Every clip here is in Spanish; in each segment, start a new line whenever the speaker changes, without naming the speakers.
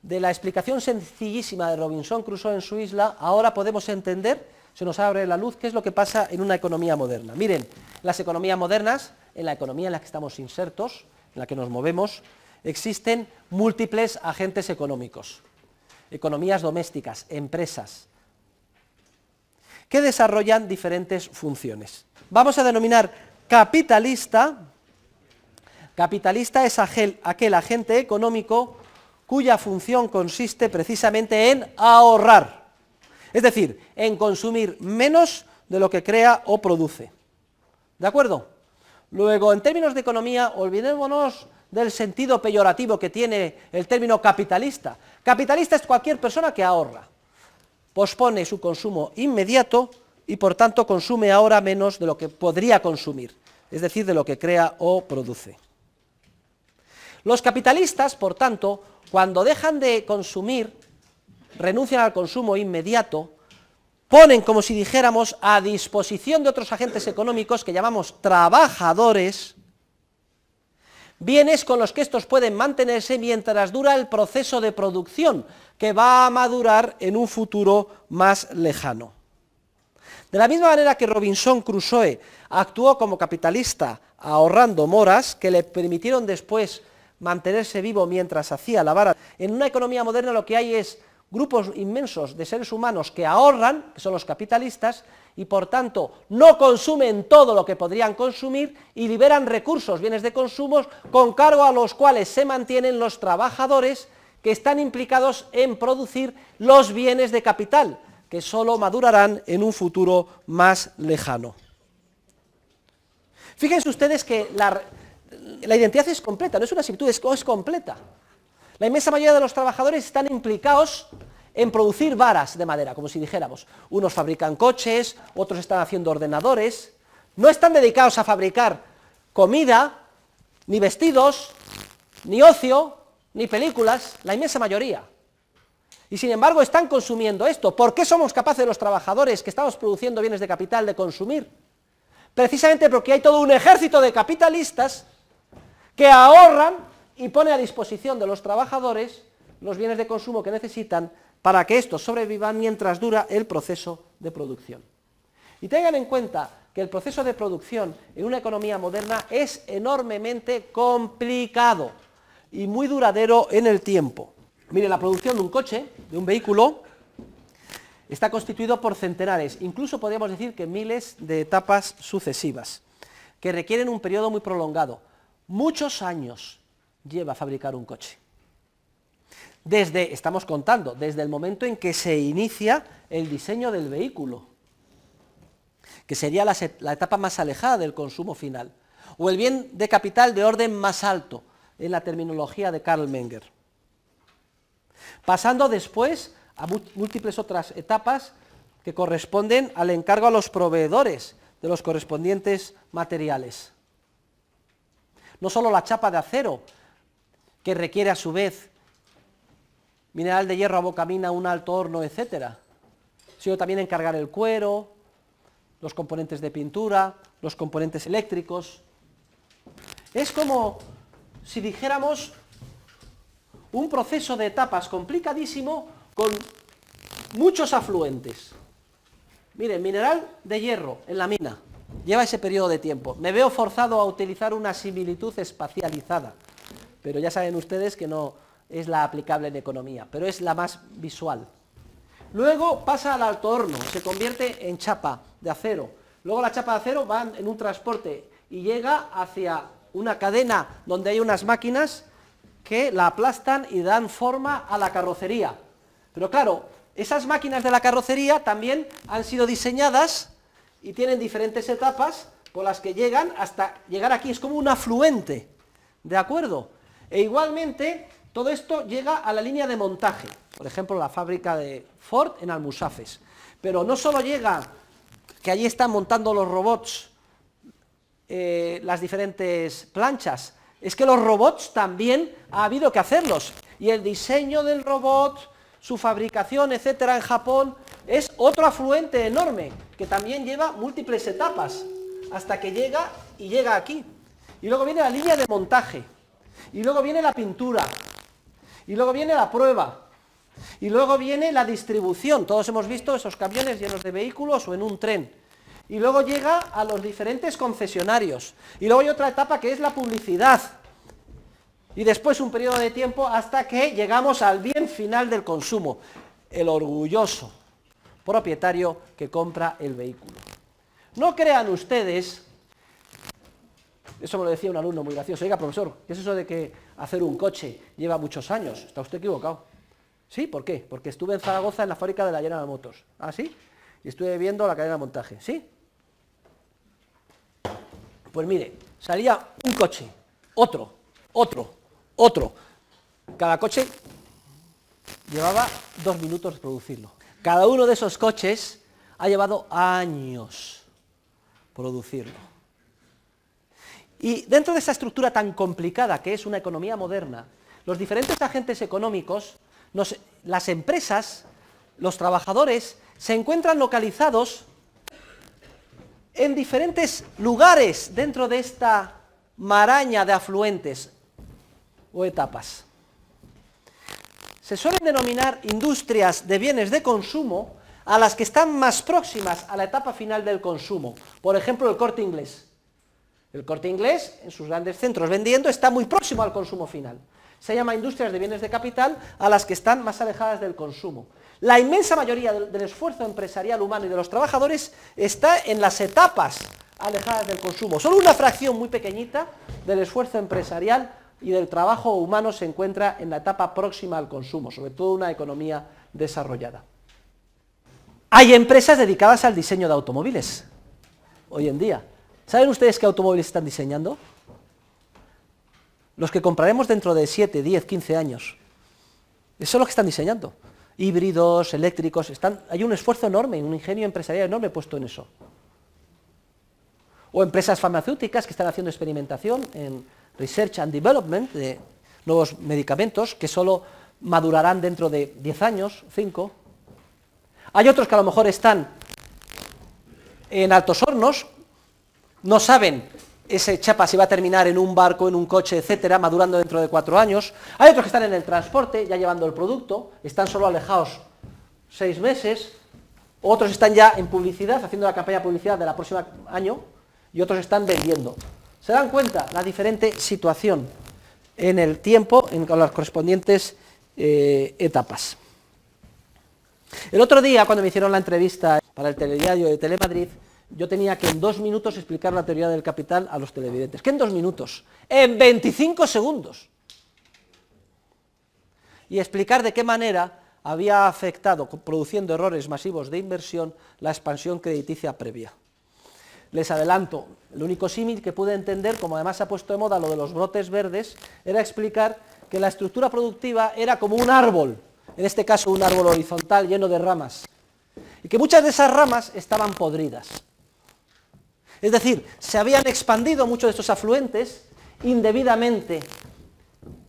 de la explicación sencillísima de Robinson Crusoe en su isla, ahora podemos entender, se nos abre la luz, qué es lo que pasa en una economía moderna. Miren, las economías modernas, en la economía en la que estamos insertos, en la que nos movemos, existen múltiples agentes económicos, economías domésticas, empresas, que desarrollan diferentes funciones. Vamos a denominar capitalista. Capitalista es aquel agente económico cuya función consiste precisamente en ahorrar, es decir, en consumir menos de lo que crea o produce. ¿De acuerdo? Luego, en términos de economía, olvidémonos del sentido peyorativo que tiene el término capitalista. Capitalista es cualquier persona que ahorra, pospone su consumo inmediato y por tanto consume ahora menos de lo que podría consumir, es decir, de lo que crea o produce. Los capitalistas, por tanto, cuando dejan de consumir, renuncian al consumo inmediato, ponen, como si dijéramos, a disposición de otros agentes económicos que llamamos trabajadores, bienes con los que estos pueden mantenerse mientras dura el proceso de producción, que va a madurar en un futuro más lejano. De la misma manera que Robinson Crusoe actuó como capitalista ahorrando moras, que le permitieron después mantenerse vivo mientras hacía la vara, en una economía moderna lo que hay es grupos inmensos de seres humanos que ahorran, que son los capitalistas, y por tanto no consumen todo lo que podrían consumir y liberan recursos, bienes de consumo, con cargo a los cuales se mantienen los trabajadores que están implicados en producir los bienes de capital, que solo madurarán en un futuro más lejano. Fíjense ustedes que la identidad es completa, no es una similitud, es completa. La inmensa mayoría de los trabajadores están implicados en producir varas de madera, como si dijéramos. Unos fabrican coches, otros están haciendo ordenadores, no están dedicados a fabricar comida, ni vestidos, ni ocio, ni películas, la inmensa mayoría. Y sin embargo están consumiendo esto. ¿Por qué somos capaces los trabajadores que estamos produciendo bienes de capital de consumir? Precisamente porque hay todo un ejército de capitalistas que ahorran y pone a disposición de los trabajadores los bienes de consumo que necesitan para que estos sobrevivan mientras dura el proceso de producción. Y tengan en cuenta que el proceso de producción en una economía moderna es enormemente complicado y muy duradero en el tiempo. Miren, la producción de un coche, de un vehículo, está constituido por centenares, incluso podríamos decir que miles de etapas sucesivas, que requieren un periodo muy prolongado. Muchos años lleva fabricar un coche. Estamos contando, desde el momento en que se inicia el diseño del vehículo, que sería la etapa más alejada del consumo final, o el bien de capital de orden más alto, en la terminología de Karl Menger. Pasando después a múltiples otras etapas que corresponden al encargo a los proveedores de los correspondientes materiales. No solo la chapa de acero, que requiere a su vez mineral de hierro a bocamina, un alto horno, etcétera, sino también encargar el cuero, los componentes de pintura, los componentes eléctricos. Es como si dijéramos un proceso de etapas complicadísimo con muchos afluentes. Miren, mineral de hierro en la mina, lleva ese periodo de tiempo. Me veo forzado a utilizar una similitud espacializada, pero ya saben ustedes que no es la aplicable en economía, pero es la más visual. Luego pasa al alto horno, se convierte en chapa de acero. Luego la chapa de acero va en un transporte y llega hacia una cadena donde hay unas máquinas que la aplastan y dan forma a la carrocería. Pero claro, esas máquinas de la carrocería también han sido diseñadas y tienen diferentes etapas por las que llegan hasta llegar aquí, es como un afluente, ¿de acuerdo? E igualmente, todo esto llega a la línea de montaje, por ejemplo, la fábrica de Ford en Almusafes. Pero no solo llega, que allí están montando los robots, las diferentes planchas, es que los robots también ha habido que hacerlos, y el diseño del robot, su fabricación, etcétera, en Japón, es otro afluente enorme, que también lleva múltiples etapas, hasta que llega aquí. Y luego viene la línea de montaje, y luego viene la pintura, Y luego viene la prueba. Y luego viene la distribución. Todos hemos visto esos camiones llenos de vehículos o en un tren. Y luego llega a los diferentes concesionarios. Y luego hay otra etapa que es la publicidad. Y después un periodo de tiempo hasta que llegamos al bien final del consumo, el orgulloso propietario que compra el vehículo. No crean ustedes, eso me lo decía un alumno muy gracioso, oiga profesor, ¿qué es eso de que hacer un coche lleva muchos años? Está usted equivocado. ¿Sí? ¿Por qué? Porque estuve en Zaragoza en la fábrica de la General Motors. ¿Ah, sí? Y estuve viendo la cadena de montaje. ¿Sí? Pues mire, salía un coche, otro. Cada coche llevaba 2 minutos producirlo. Cada uno de esos coches ha llevado años producirlo. Y dentro de esa estructura tan complicada que es una economía moderna, los diferentes agentes económicos, las empresas, los trabajadores, se encuentran localizados en diferentes lugares dentro de esta maraña de afluentes o etapas. Se suelen denominar industrias de bienes de consumo a las que están más próximas a la etapa final del consumo. Por ejemplo, el Corte Inglés. El Corte Inglés, en sus grandes centros vendiendo, está muy próximo al consumo final. Se llama industrias de bienes de capital a las que están más alejadas del consumo. La inmensa mayoría del esfuerzo empresarial humano y de los trabajadores está en las etapas alejadas del consumo. Solo una fracción muy pequeñita del esfuerzo empresarial y del trabajo humano se encuentra en la etapa próxima al consumo, sobre todo una economía desarrollada. Hay empresas dedicadas al diseño de automóviles, hoy en día. ¿Saben ustedes qué automóviles están diseñando? Los que compraremos dentro de 7, 10, 15 años. Eso es lo que están diseñando. Híbridos, eléctricos, hay un esfuerzo enorme, un ingenio empresarial enorme puesto en eso. O empresas farmacéuticas que están haciendo experimentación en Research and Development de nuevos medicamentos que solo madurarán dentro de 10 años, 5. Hay otros que a lo mejor están en altos hornos, no saben ese chapa si va a terminar en un barco, en un coche, etcétera, madurando dentro de 4 años. Hay otros que están en el transporte, ya llevando el producto, están solo alejados 6 meses. Otros están ya en publicidad, haciendo la campaña de publicidad del próximo año, y otros están vendiendo. ¿Se dan cuenta la diferente situación en el tiempo, con las correspondientes etapas? El otro día, cuando me hicieron la entrevista para el telediario de Telemadrid, yo tenía que en 2 minutos explicar la teoría del capital a los televidentes. ¿Qué en 2 minutos? ¡En 25 segundos! Y explicar de qué manera había afectado, produciendo errores masivos de inversión, la expansión crediticia previa. Les adelanto, el único símil que pude entender, como además se ha puesto de moda lo de los brotes verdes, era explicar que la estructura productiva era como un árbol, en este caso un árbol horizontal lleno de ramas, y que muchas de esas ramas estaban podridas. Es decir, se habían expandido muchos de estos afluentes indebidamente,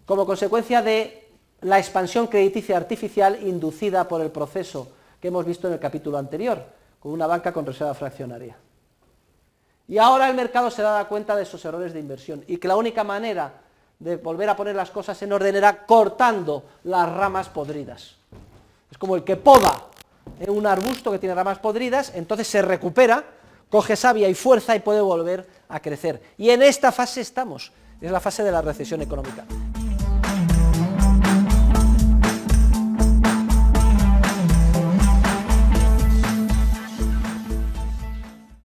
como consecuencia de la expansión crediticia artificial inducida por el proceso que hemos visto en el capítulo anterior, con una banca con reserva fraccionaria. Y ahora el mercado se da cuenta de esos errores de inversión y que la única manera de volver a poner las cosas en orden era cortando las ramas podridas. Es como el que poda un arbusto que tiene ramas podridas, entonces se recupera, coge savia y fuerza y puede volver a crecer. Y en esta fase estamos, es la fase de la recesión económica.